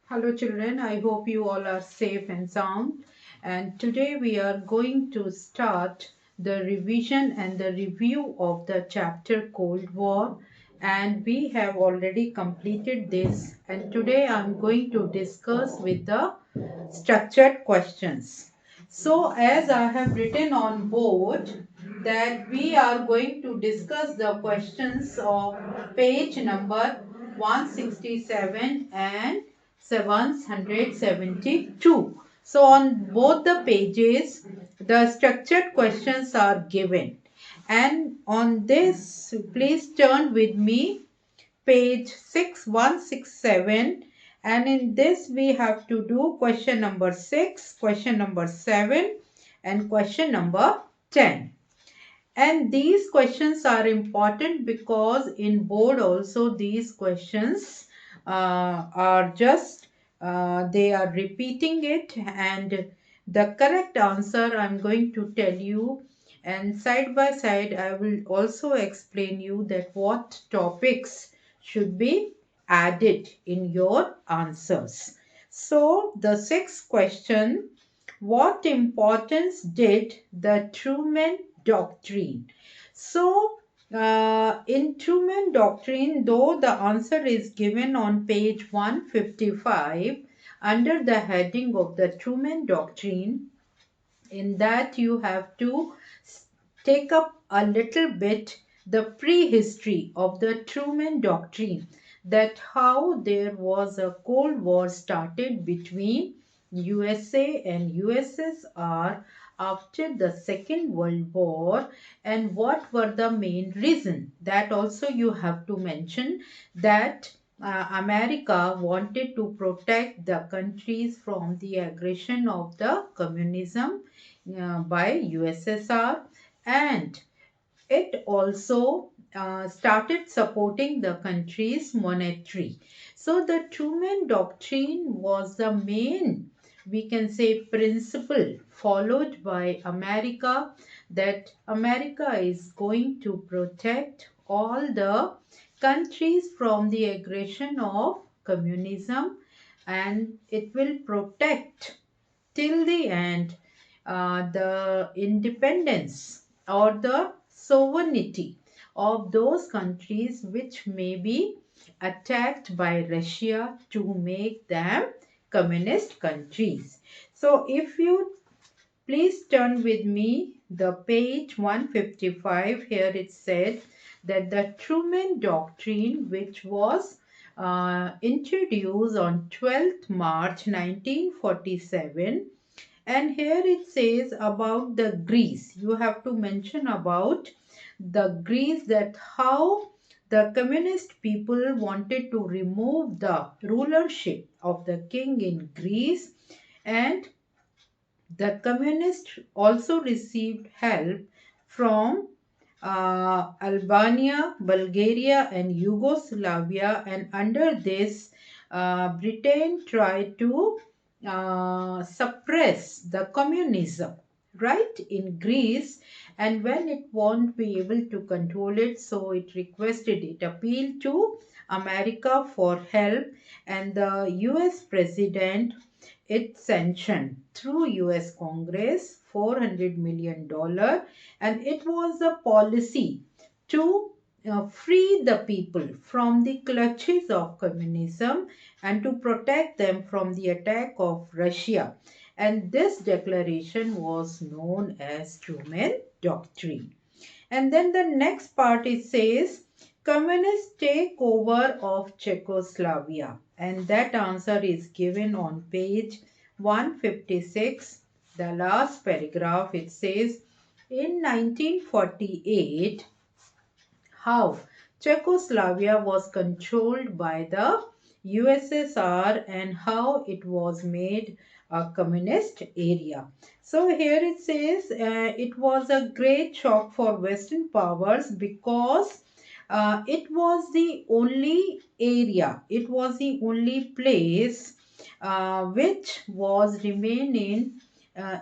Hello children, I hope you all are safe and sound. And today we are going to start the revision and the review of the chapter Cold War. And we have already completed this. And today I'm going to discuss with the structured questions. So as I have written on board that we are going to discuss the questions of page number 167 and 772. So on both the pages, the structured questions are given. And on this, please turn with me page 6167, and in this we have to do question number 6, question number 7 and question number 10. And these questions are important because in board also these questions are just they are repeating it, and the correct answer I'm going to tell you, and side by side I will also explain you that what topics should be added in your answers. So the sixth question: what importance did the Truman Doctrine? So, in Truman Doctrine, though the answer is given on page 155 under the heading of the Truman Doctrine, in that you have to take up a little bit the prehistory of the Truman Doctrine, that how there was a Cold War started between USA and USSR after the Second World War, and what were the main reason. That also you have to mention that America wanted to protect the countries from the aggression of the communism by USSR, and it also started supporting the country's monetary. So the Truman Doctrine was the main, we can say, principle followed by America, that America is going to protect all the countries from the aggression of communism, and it will protect till the end the independence or the sovereignty of those countries which may be attacked by Russia to make them communist countries. So if you please turn with me the page 155, here it said that the Truman Doctrine, which was introduced on 12th March 1947, and here it says about the Greece. You have to mention about the Greece, that how the communist people wanted to remove the rulership of the king in Greece, and the communists also received help from Albania, Bulgaria, and Yugoslavia, and under this, Britain tried to suppress the communism, right, in Greece. And when it won't be able to control it, so it requested, it appealed to America for help, and the US president, it sanctioned through US Congress $400 million, and it was a policy to free the people from the clutches of communism and to protect them from the attack of Russia. And this declaration was known as Truman Doctrine. And then the next part, it says communist takeover of Czechoslovakia, and that answer is given on page 156. The last paragraph, it says in 1948 how Czechoslovakia was controlled by the USSR and how it was made a communist area. So here it says it was a great shock for Western powers because it was the only area, it was the only place which was remain in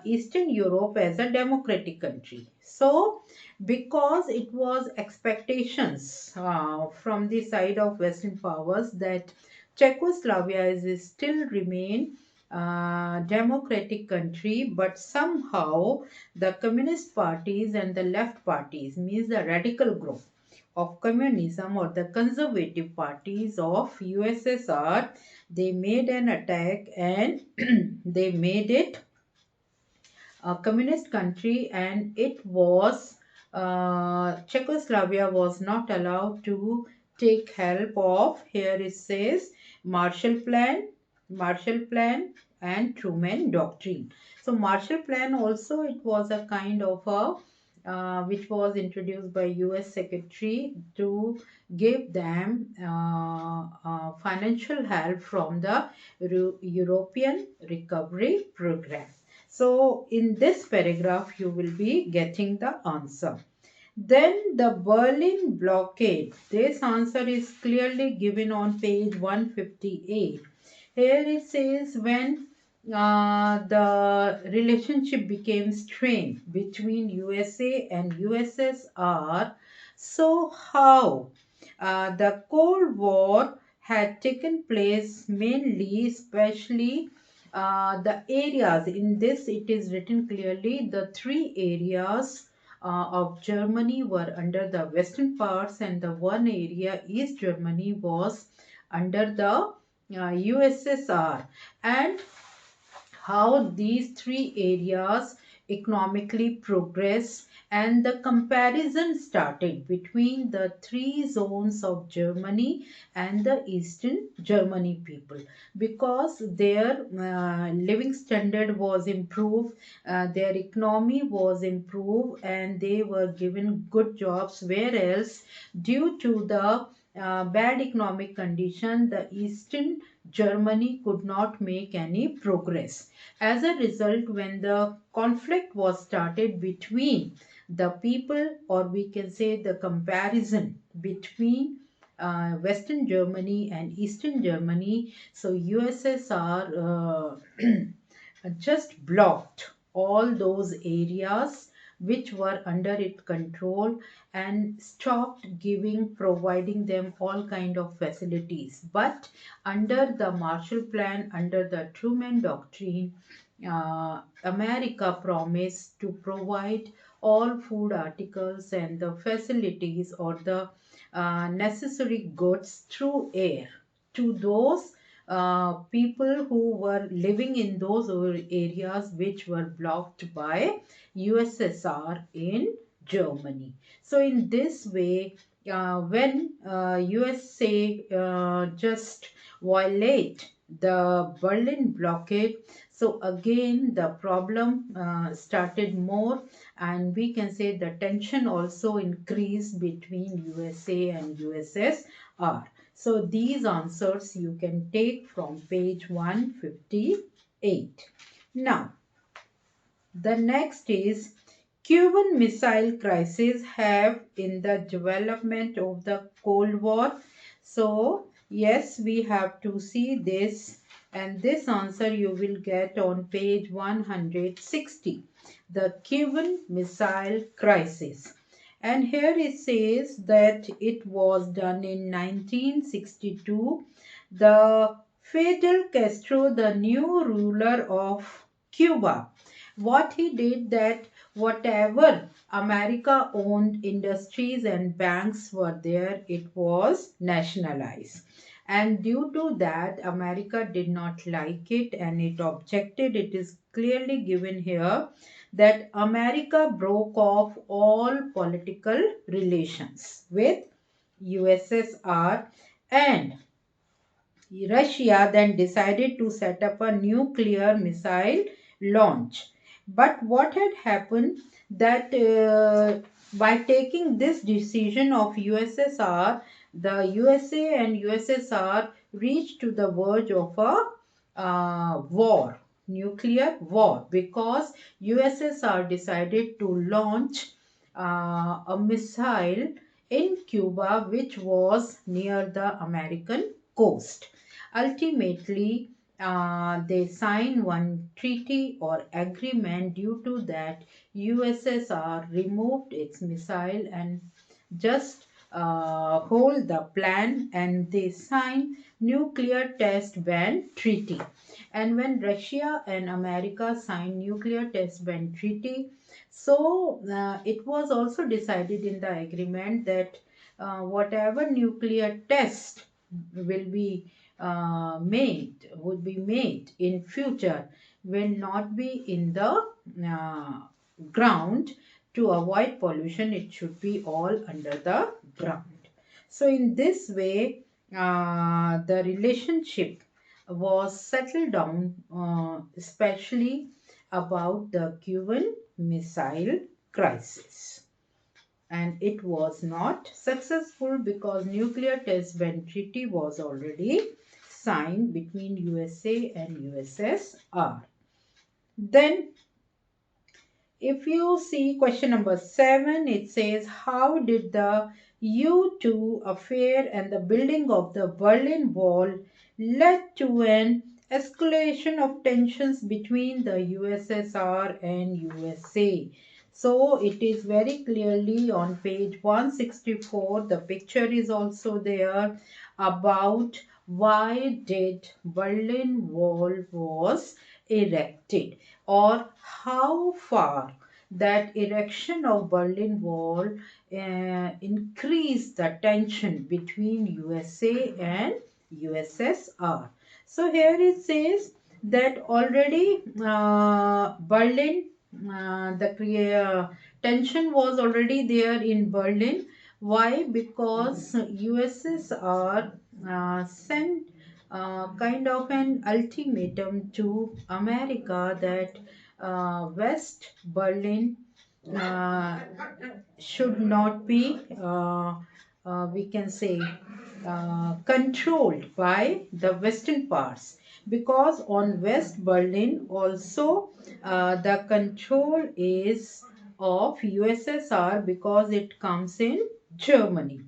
Eastern Europe as a democratic country. So because it was expectations from the side of Western powers that Czechoslovakia is still remain democratic country, but somehow the communist parties and the left parties, means the radical group of communism or the conservative parties of USSR, they made an attack and they made it a communist country, and it was Czechoslovakia was not allowed to take help of, here it says, Marshall Plan, Marshall Plan and Truman Doctrine. So Marshall Plan also, it was a kind of a which was introduced by US Secretary to give them financial help from the European Recovery Program. So in this paragraph, you will be getting the answer. Then the Berlin blockade. This answer is clearly given on page 158. Here it says when the relationship became strained between USA and USSR. So how the Cold War had taken place mainly, especially the areas. In this, it is written clearly the three areas of Germany were under the western parts, and the one area, East Germany, was under the USSR, and how these three areas economically progress, and the comparison started between the three zones of Germany and the Eastern Germany people, because their living standard was improved, their economy was improved, and they were given good jobs, whereas due to the bad economic condition, the Eastern Germany could not make any progress. As a result, when the conflict was started between the people, or we can say the comparison between Western Germany and Eastern Germany, so USSR just blocked all those areas which were under its control, and stopped providing them all kind of facilities. But under the Marshall Plan, under the Truman Doctrine, America promised to provide all food articles and the facilities or the necessary goods through air to those people who were living in those areas which were blocked by USSR in Germany. So in this way, when USA just violate the Berlin blockade, so again the problem started more, and we can say the tension also increased between USA and USSR. So these answers you can take from page 158. Now, the next is Cuban Missile Crisis have in the development of the Cold War. So, yes, we have to see this, and this answer you will get on page 160. The Cuban Missile Crisis. And here it says that it was done in 1962. The Fidel Castro, the new ruler of Cuba, what he did, that whatever America owned industries and banks were there, it was nationalized. And due to that, America did not like it and it objected. It is clearly given here that America broke off all political relations with USSR, and Russia then decided to set up a nuclear missile launch. But what had happened, that by taking this decision of USSR, the USA and USSR reached to the verge of a war, nuclear war, because USSR decided to launch a missile in Cuba, which was near the American coast. Ultimately, they signed one treaty or agreement. Due to that, USSR removed its missile and just hold the plan, and they signed Nuclear Test Ban Treaty. And when Russia and America signed Nuclear Test Ban Treaty, so it was also decided in the agreement that whatever nuclear test will be would be made in future will not be in the ground. To avoid pollution, it should be all under the ground. So in this way, the relationship was settled down, especially about the Cuban Missile Crisis. And it was not successful because Nuclear Test Ban Treaty was already signed between USA and USSR. Then if you see question number 7, it says, how did the U2 affair and the building of the Berlin Wall led to an escalation of tensions between the USSR and USA? So it is very clearly on page 164. The picture is also there about why did Berlin Wall was erected, or how far that erection of Berlin Wall increased the tension between USA and USSR. So here it says that already Berlin, the tension was already there in Berlin. Why? Because USSR sent kind of an ultimatum to America that West Berlin uh, should not be, we can say, controlled by the western parts, because on West Berlin also the control is of USSR because it comes in Germany.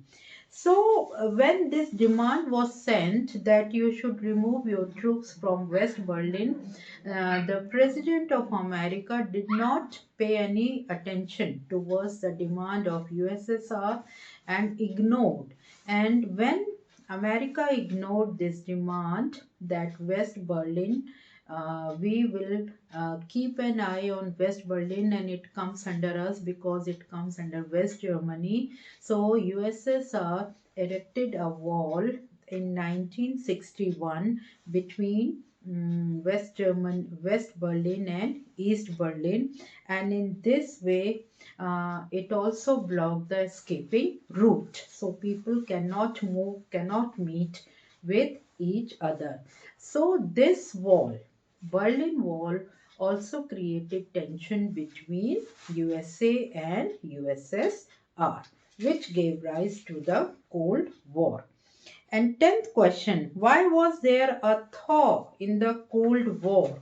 So when this demand was sent that you should remove your troops from West Berlin, the President of America did not pay any attention towards the demand of USSR and ignored. And when America ignored this demand that West Berlin, we will keep an eye on West Berlin and it comes under us because it comes under West Germany. So USSR erected a wall in 1961 between West Berlin and East Berlin, and in this way it also blocked the escaping route. So people cannot move, cannot meet with each other. So this wall, Berlin Wall, also created tension between USA and USSR, which gave rise to the Cold War. And 10th question, why was there a thaw in the Cold War?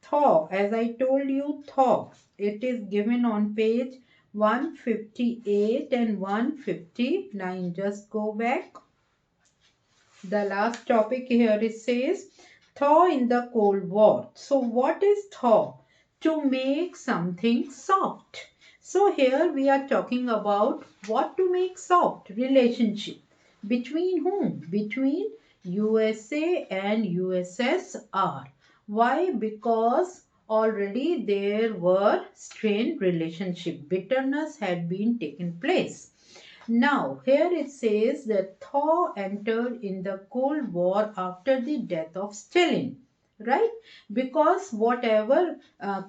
Thaw, as I told you, thaw, it is given on page 158 and 159. Just go back. The last topic here, it says thaw in the Cold War. So what is thaw? To make something soft. So here we are talking about what to make soft. Relationship. Between whom? Between USA and USSR. Why? Because already there were strained relationship. Bitterness had been taken place. Now, here it says that Thaw entered in the Cold War after the death of Stalin, right? Because whatever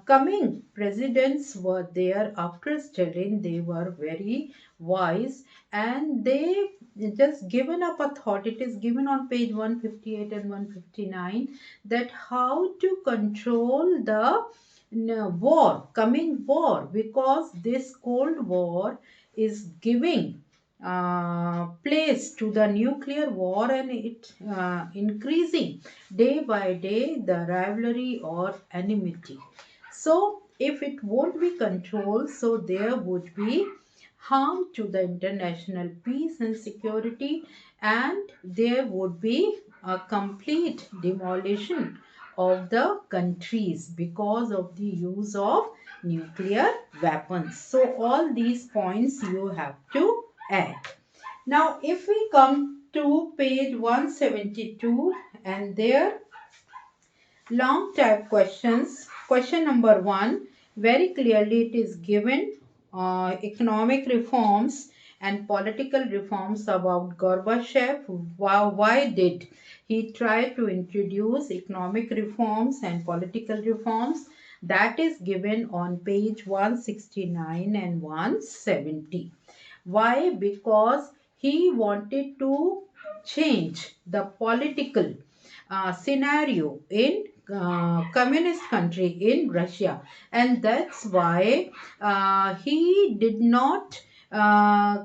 coming presidents were there after Stalin, they were very wise and they just given up a thought. It is given on page 158 and 159 that how to control the coming war, because this Cold War is giving place to the nuclear war and it increasing day by day the rivalry or enmity. So if it won't be controlled, so there would be harm to the international peace and security, and there would be a complete demolition of the countries because of the use of nuclear weapons. So all these points you have to add. Now if we come to page 172, and there long type questions. Question number 1, very clearly it is given economic reforms and political reforms about Gorbachev. Why did he try to introduce economic reforms and political reforms? That is given on page 169 and 170. Why? Because he wanted to change the political scenario in communist country in Russia, and that's why he did not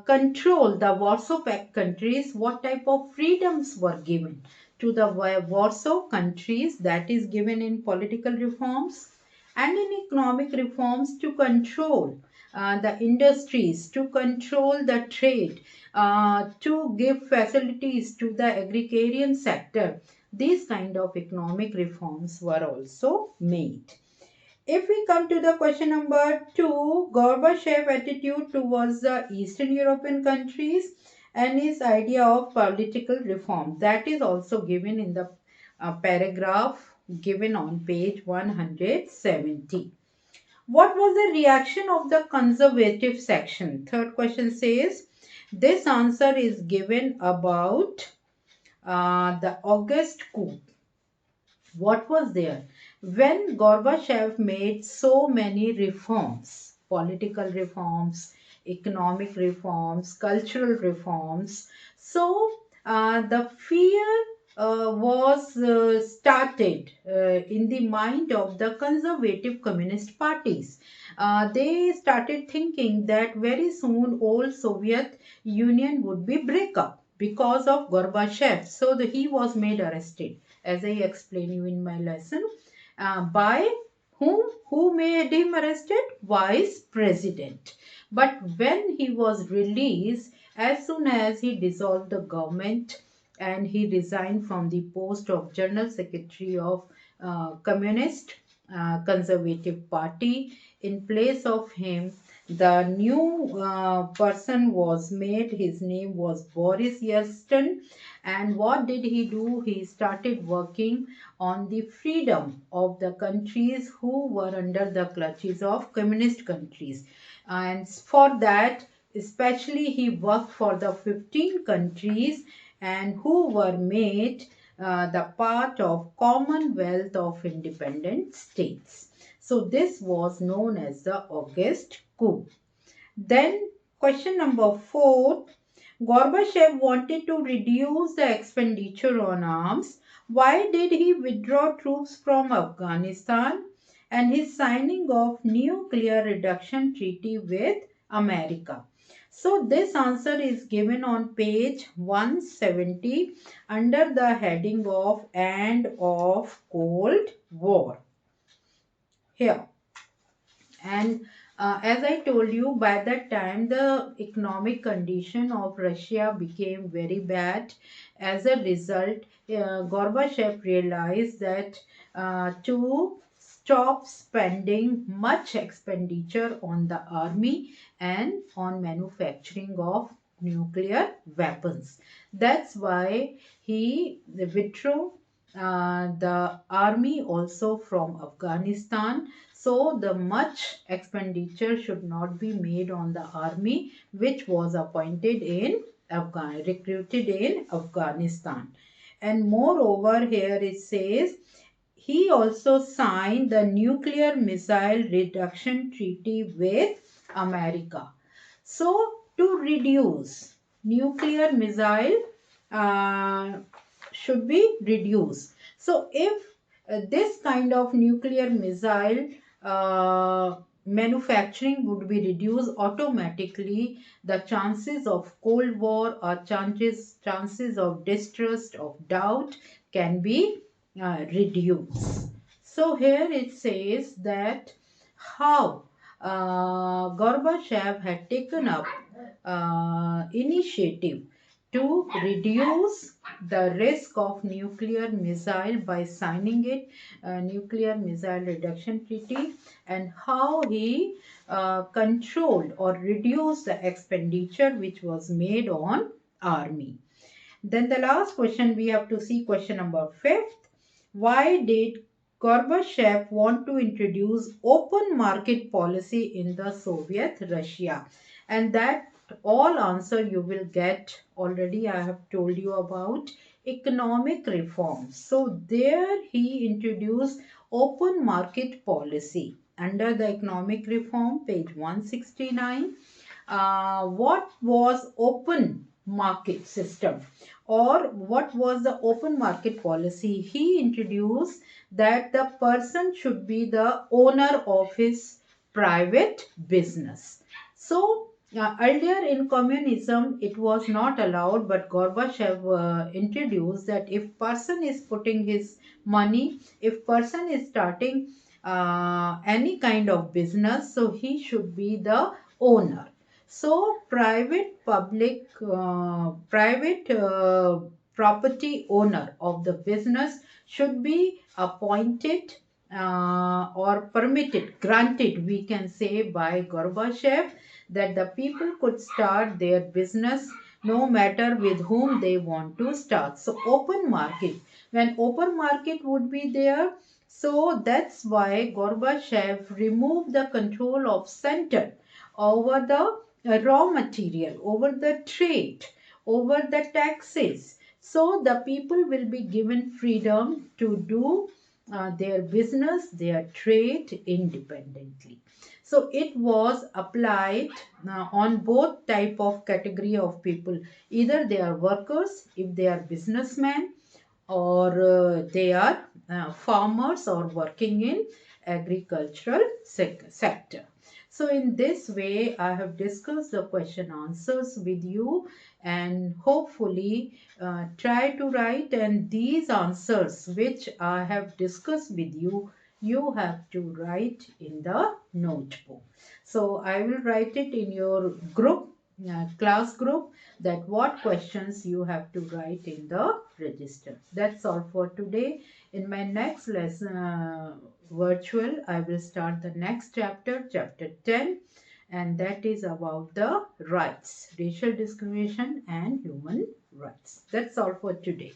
control the Warsaw Pact countries. What type of freedoms were given to the Warsaw countries? That is given in political reforms and in economic reforms, to control the industries, to control the trade, to give facilities to the agrarian sector. These kind of economic reforms were also made. If we come to the question number 2, Gorbachev attitude towards the Eastern European countries and his idea of political reform, that is also given in the paragraph given on page 170. What was the reaction of the conservative section? Third question says, this answer is given about the August coup. What was there? When Gorbachev made so many reforms, political reforms, economic reforms, cultural reforms, so the fear was started in the mind of the conservative communist parties. They started thinking that very soon old Soviet Union would be break up because of Gorbachev. So he was made arrested, as I explained you in my lesson. By whom? Who made him arrested? Vice President. But when he was released, as soon as he dissolved the government and he resigned from the post of General Secretary of Communist Conservative Party, in place of him, the new person was made. His name was Boris Yeltsin. And what did he do? He started working on the freedom of the countries who were under the clutches of communist countries. And for that, especially he worked for the 15 countries and who were made the part of Commonwealth of Independent States. So this was known as the August coup. Then question number 4, Gorbachev wanted to reduce the expenditure on arms. Why did he withdraw troops from Afghanistan? And his signing of nuclear reduction treaty with America. So this answer is given on page 170 under the heading of "End of Cold War" here. And as I told you, by that time the economic condition of Russia became very bad. As a result, Gorbachev realized that to stop spending much expenditure on the army and on manufacturing of nuclear weapons. That's why he withdrew the army also from Afghanistan. So the much expenditure should not be made on the army which was appointed in recruited in Afghanistan. And moreover, here it says he also signed the nuclear missile reduction treaty with America. So to reduce nuclear missile should be reduced. So if this kind of nuclear missile manufacturing would be reduced, automatically the chances of Cold War or chances of distrust, of doubt can be reduced. So here it says that how Gorbachev had taken up initiative to reduce the risk of nuclear missile by signing it, nuclear missile reduction treaty, and how he controlled or reduced the expenditure which was made on army. Then the last question we have to see, question number 5. Why did Gorbachev want to introduce open market policy in the Soviet Russia? And that all answer you will get already. I have told you about economic reforms. So there he introduced open market policy under the economic reform, page 169. What was open market system, or what was the open market policy? He introduced that the person should be the owner of his private business. So earlier in communism it was not allowed, but Gorbachev introduced that if person is putting his money, if person is starting any kind of business, so he should be the owner. So private property owner of the business should be appointed or permitted, granted, we can say, by Gorbachev, that the people could start their business no matter with whom they want to start. So open market, when open market would be there, so that's why Gorbachev removed the control of center over the raw material, over the trade, over the taxes. So the people will be given freedom to do their business, their trade independently. So it was applied on both type of category of people. Either they are workers, if they are businessmen, or they are farmers or working in agricultural sector. So in this way, I have discussed the question answers with you, and hopefully try to write, and these answers which I have discussed with you, you have to write in the notebook. So I will write it in your group, class group, that what questions you have to write in the register. That's all for today. In my next lesson, virtual, I will start the next chapter, chapter 10, and that is about the rights, racial discrimination and human rights. That's all for today.